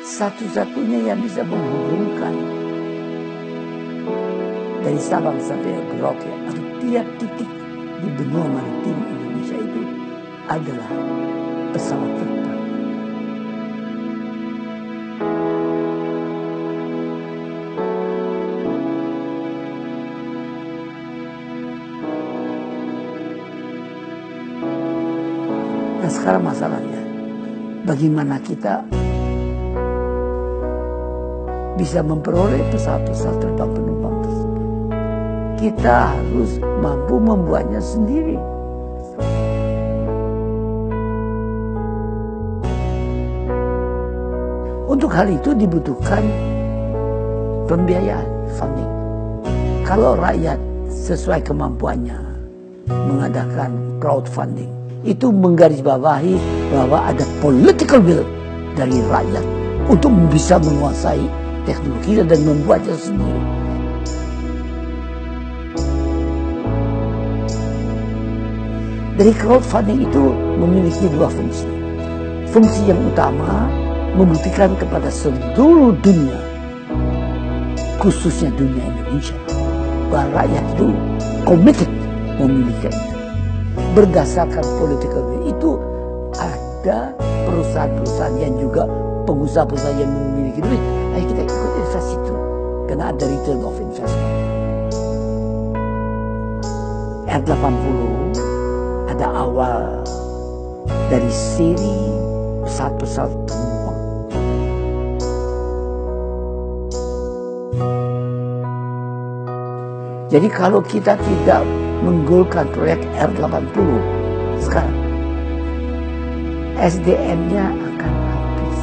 satu-satunya yang bisa menghubungkan dari Sabang sampai Merauke atau tiap titik di benua maritim Indonesia itu adalah pesawat terbang. Nah sekarang masalahnya, bagaimana kita bisa memperoleh pesawat-pesawat terbang penumpang tersebut? Kita harus mampu membuatnya sendiri. Untuk hal itu dibutuhkan pembiayaan, funding. Kalau rakyat sesuai kemampuannya mengadakan crowdfunding, itu menggarisbawahi bahwa ada political will dari rakyat untuk bisa menguasai teknologi dan membuatnya sendiri. Dari crowdfunding itu memiliki dua fungsi. Fungsi yang utama membuktikan kepada seluruh dunia, khususnya dunia Indonesia, bahwa rakyat itu committed memiliki itu. Berdasarkan political will itu ada perusahaan-perusahaan yang juga pengusaha-pengusaha yang memiliki duit. Ayo kita ikut invest itu, karena ada return of investment. R80 ada awal dari seri pesawat-pesawat penumpang. Jadi kalau kita tidak menggolkan proyek R80 sekarang, SDM-nya akan habis.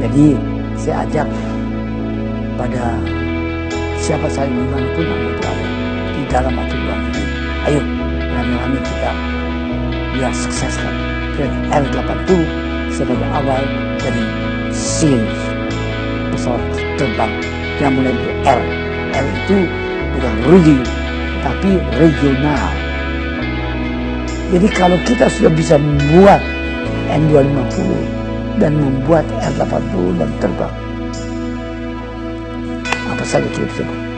Jadi saya ajak pada siapa saja dimanapun Anda berada, di dalam atau luar negeri, ayo rame-rame kita biar sukseskan proyek R80 sebagai awal dari series pesawat terbang yang mulai dari R. R itu bukan region, tapi regional. Jadi kalau kita sudah bisa membuat N250 dan membuat R80 dan terbang, apa saja kita bisa buat.